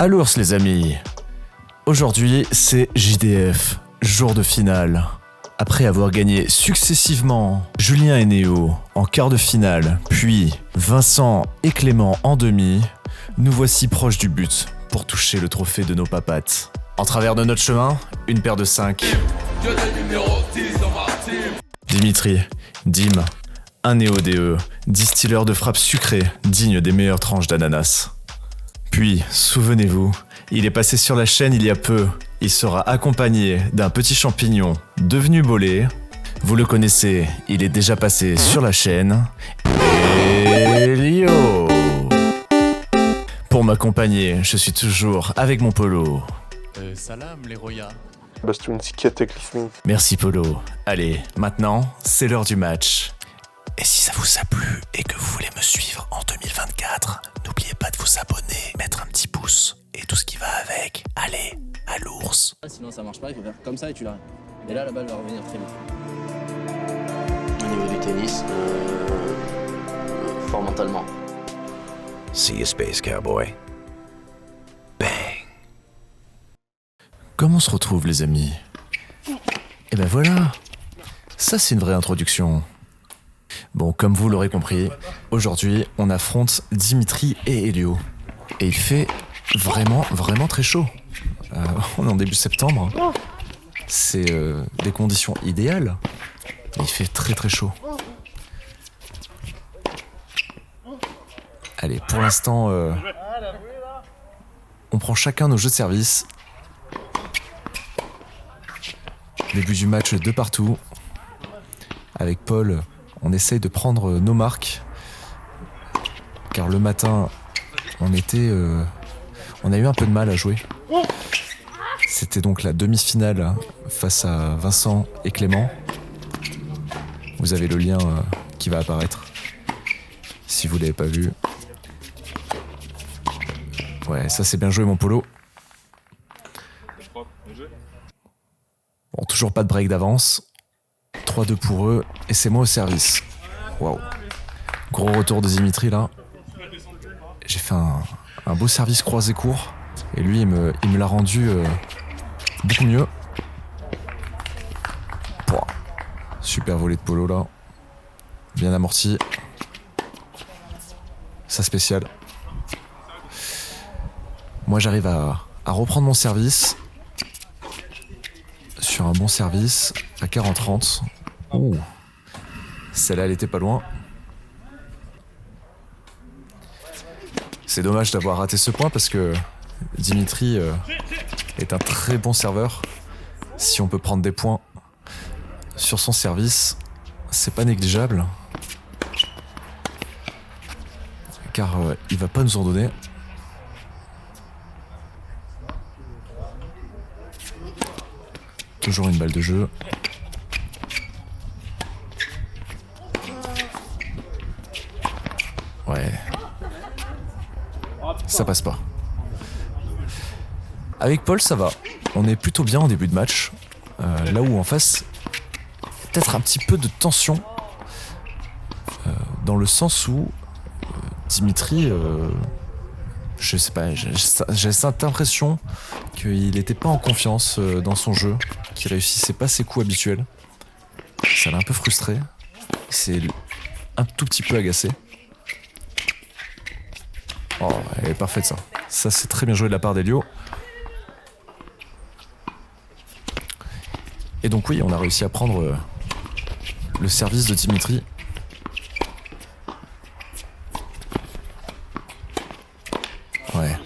Alors les amis, aujourd'hui c'est JDF, jour de finale. Après avoir gagné successivement Julien et Néo en quart de finale, puis Vincent et Clément en demi, nous voici proches du but pour toucher le trophée de nos papates. En travers de notre chemin, une paire de 5. Dimitri, Dim, un Néo-DE, distilleur de frappes sucrées, digne des meilleures tranches d'ananas. Puis, souvenez-vous, il est passé sur la chaîne il y a peu. Il sera accompagné d'un petit champignon devenu bolé. Vous le connaissez, il est déjà passé sur la chaîne. Elio. Pour m'accompagner, je suis toujours avec mon Polo. Salam les Roya. Merci Polo. Allez, maintenant, c'est l'heure du match. Et si ça vous a plu et que vous voulez me suivre en 2024, n'oubliez pas de vous abonner, mettre un petit pouce et tout ce qui va avec. Allez, à l'ours. Sinon ça marche pas, il faut faire comme ça et tu l'arrêtes. Et là, la balle va revenir très vite. Au niveau du tennis, fort mentalement. See you, Space Cowboy. Bang. Comment on se retrouve les amis? Et ben voilà, ça c'est une vraie introduction. Bon, comme vous l'aurez compris, aujourd'hui on affronte Dimitri et Elio. Et il fait vraiment très chaud. On est en début septembre. C'est des conditions idéales. Mais il fait très chaud. Allez, pour l'instant, on prend chacun nos jeux de service. Début du match de partout. Avec Paul, on essaye de prendre nos marques. Car le matin, on a eu un peu de mal à jouer. C'était donc la demi-finale face à Vincent et Clément. Vous avez le lien qui va apparaître. Si vous l'avez pas vu. Ouais, ça c'est bien joué mon Polo. Bon, toujours pas de break d'avance. 3-2 pour eux, et c'est moi au service. Waouh. Gros retour de Dimitri là. J'ai fait un beau service croisé court. Et lui, il me l'a rendu beaucoup mieux. Pouah. Super volée de Polo là. Bien amorti. Ça spécial. Moi, j'arrive à reprendre mon service. Sur un bon service, à 40-30. Ouh. Celle-là, elle était pas loin. C'est dommage d'avoir raté ce point parce que Dimitri est un très bon serveur. Si on peut prendre des points sur son service, c'est pas négligeable. Car il va pas nous en donner. Toujours une balle de jeu. Ouais. Ça passe pas. Avec Paul, ça va. On est plutôt bien en début de match. Là où en face, peut-être un petit peu de tension. Dans le sens où Dimitri, je sais pas, j'ai cette impression qu'il était pas en confiance dans son jeu, qu'il réussissait pas ses coups habituels. Ça l'a un peu frustré. C'est un tout petit peu agacé. Oh, elle est parfaite ça. Ça c'est très bien joué de la part d'Elio. Et donc oui, on a réussi à prendre le service de Dimitri. Ouais.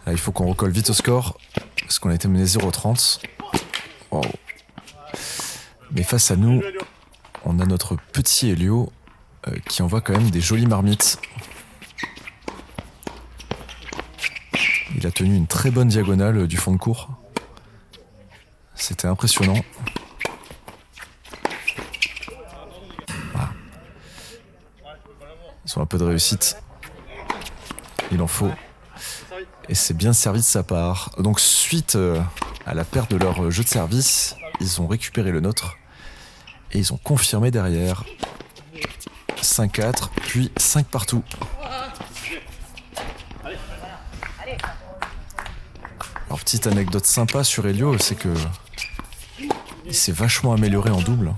Là, il faut qu'on recolle vite au score, parce qu'on a été mené 0-30. Wow. Mais face à nous, on a notre petit Elio qui envoie quand même des jolies marmites. Il a tenu une très bonne diagonale du fond de court. C'était impressionnant. Voilà. Ils ont un peu de réussite. Il en faut. Et c'est bien servi de sa part. Donc suite à la perte de leur jeu de service, ils ont récupéré le nôtre. Et ils ont confirmé derrière. 5-4, puis 5 partout. Alors, petite anecdote sympa sur Elio, c'est que il s'est vachement amélioré en double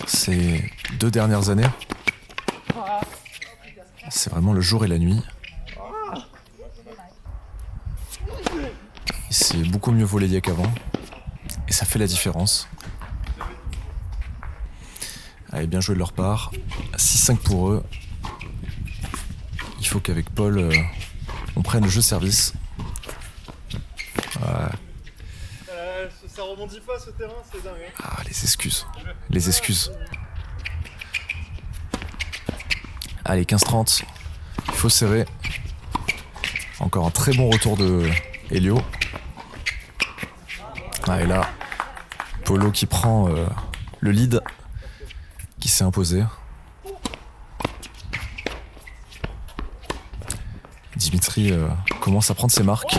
ces 2 dernières années. C'est vraiment le jour et la nuit. Il s'est beaucoup mieux volleyé qu'avant. Et ça fait la différence. Allez, bien joué de leur part. 6-5 pour eux. Il faut qu'avec Paul, on prenne le jeu service. Ça rebondit pas ce terrain, c'est dingue. Hein. Ah, les excuses. Les excuses. Allez, 15-30. Il faut serrer. Encore un très bon retour de Elio. Ah, et là, Polo qui prend le lead, qui s'est imposé. Dimitri commence à prendre ses marques.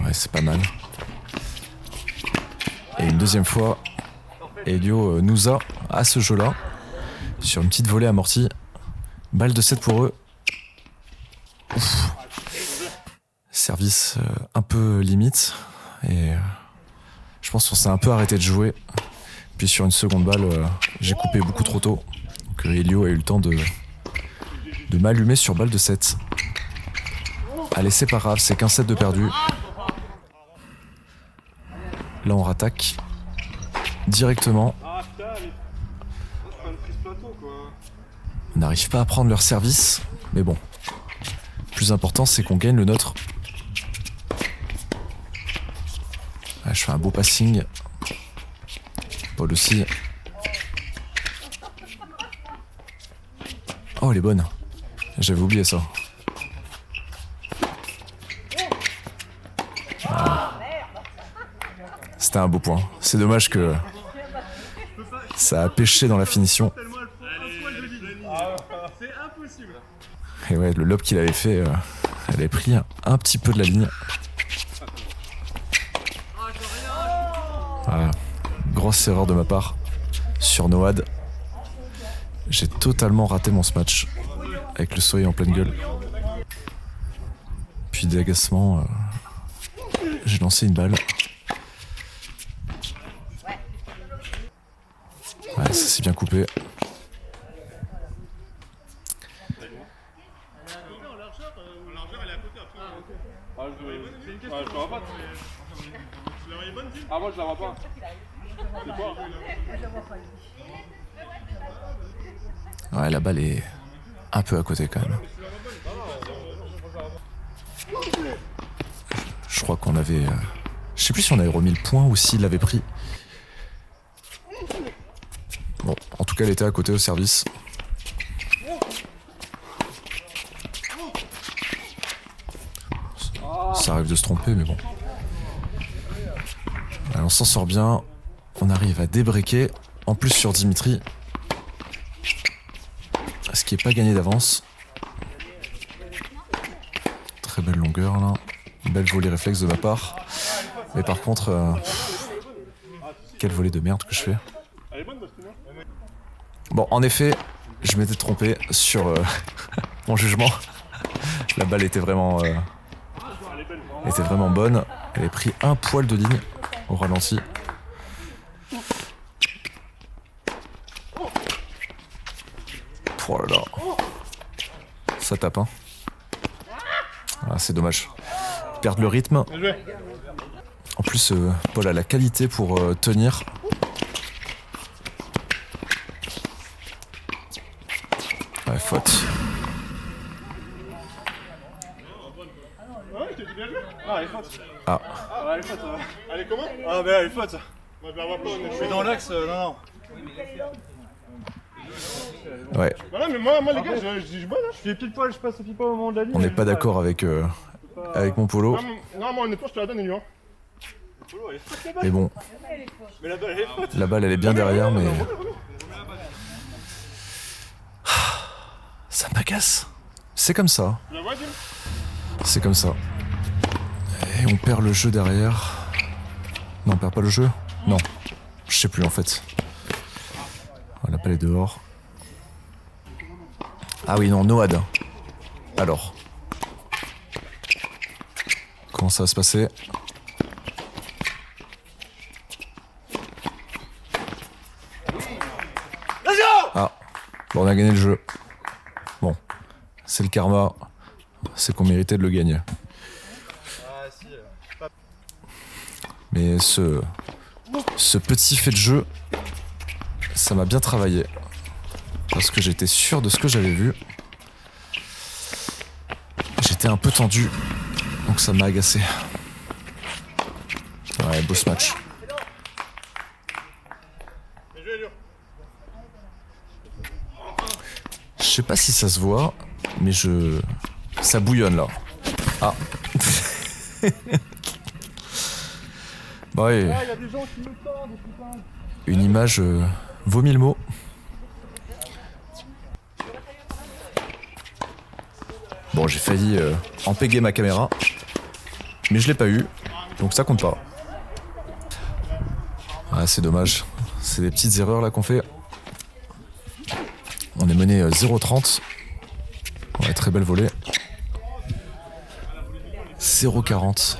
Ouais, c'est pas mal. Et une deuxième fois, Elio nous a à ce jeu-là, sur une petite volée amortie. Balle de 7 pour eux. Ouf. Service un peu limite. Et je pense qu'on s'est un peu arrêté de jouer. Puis sur une seconde balle, j'ai coupé beaucoup trop tôt. Donc Elio a eu le temps de m'allumer sur balle de 7. Allez, c'est pas grave, c'est qu'un set de perdu. Là, on rattaque directement. On n'arrive pas à prendre leur service, mais bon. Le plus important, c'est qu'on gagne le nôtre. Ah, je fais un beau passing. Paul aussi. Oh, elle est bonne. J'avais oublié ça. Ah. C'était un beau point. C'est dommage que ça a pêché dans la finition. Et ouais, le lob qu'il avait fait, elle avait pris un petit peu de la ligne. Voilà. Grosse erreur de ma part sur Noad. J'ai totalement raté mon smash avec le soleil en pleine gueule. Puis d'agacement, j'ai lancé une balle. Ouais, ça s'est bien coupé. Ah, moi je la vois pas. Ouais, la balle est un peu à côté quand même. Je crois qu'on avait... je sais plus si on avait remis le point ou s'il l'avait pris. Bon, en tout cas, elle était à côté au service. Ça arrive de se tromper, mais bon. Alors, on s'en sort bien. On arrive à débriquer. En plus sur Dimitri. Ce qui n'est pas gagné d'avance. Très belle longueur là. Belle volée réflexe de ma part. Mais par contre... quelle volée de merde que je fais. Bon, en effet, je m'étais trompé sur mon jugement. La balle était vraiment bonne. Elle avait pris un poil de ligne au ralenti. Oh là là. Ça tape, hein. Ah, c'est dommage. Perdre le rythme. En plus, Paul a la qualité pour tenir. Ouais, faute. Ah, elle est faute. Ah. Ah, elle est faute. Elle est comment? Ah, ben elle est faute. Moi je la vois pas. Je suis dans l'axe, non. Ouais. Voilà, mais moi les gars, je bois là. Je fais pile poil, je passe pile poil au moment de la ligne. On n'est pas d'accord avec mon Polo. Non, moi honnêtement, je te la donne, Elio. Mais bon. Mais la balle elle est faute. La balle elle est bien derrière, mais... ça m'agace. C'est comme ça. Tu la vois, Jim? C'est comme ça. Et on perd le jeu derrière. Non, on perd pas le jeu? Non. Je sais plus en fait. Allez, dehors. Ah oui, non, Noad. Alors. Comment ça va se passer? Ah, bon, on a gagné le jeu. Bon, c'est le karma. C'est qu'on méritait de le gagner. Mais ce petit fait de jeu, ça m'a bien travaillé. Parce que j'étais sûr de ce que j'avais vu. J'étais un peu tendu, donc ça m'a agacé. Ouais, beau ce match. Je sais pas si ça se voit, mais ça bouillonne là. Ah. Bah ouais. Une image vaut 1000 mots. Bon, j'ai failli empéguer ma caméra, mais je l'ai pas eu, donc ça compte pas. Ah, c'est dommage. C'est des petites erreurs là qu'on fait. On est mené 0,30. Ouais, très belle volée. 0,40.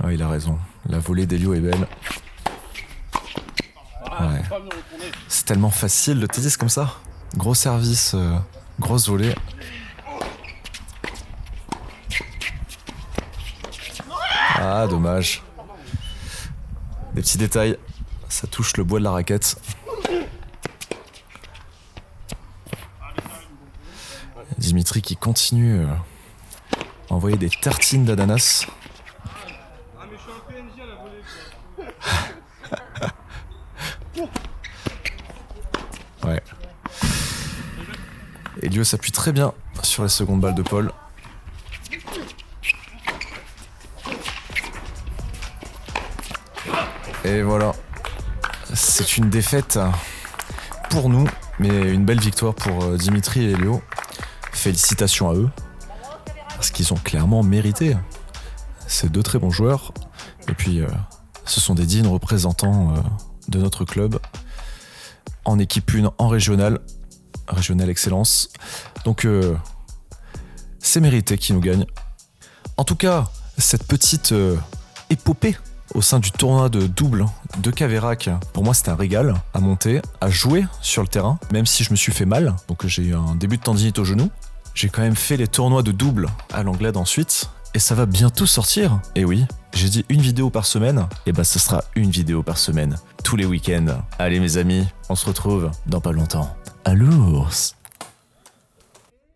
Ah, il a raison. La volée d'Elio est belle. Ouais. C'est tellement facile le tennis comme ça. Gros service, grosse volée. Ah, dommage. Des petits détails. Ça touche le bois de la raquette. Dimitri qui continue à envoyer des tartines d'ananas. Ouais. Elio s'appuie très bien sur la seconde balle de Paul. Et voilà. C'est une défaite pour nous, mais une belle victoire pour Dimitri et Elio. Félicitations à eux, parce qu'ils ont clairement mérité. C'est deux très bons joueurs, et puis ce sont des dignes représentants de notre club, en équipe 1, en régional excellence. Donc c'est mérité qu'ils nous gagnent. En tout cas, cette petite épopée au sein du tournoi de double de Caveyrac, pour moi c'était un régal à monter, à jouer sur le terrain, même si je me suis fait mal, donc j'ai eu un début de tendinite au genou. J'ai quand même fait les tournois de double à l'Anglade ensuite, et ça va bientôt sortir. Et oui, j'ai dit une vidéo par semaine, et bah ce sera une vidéo par semaine, tous les week-ends. Allez mes amis, on se retrouve dans pas longtemps. À l'ours!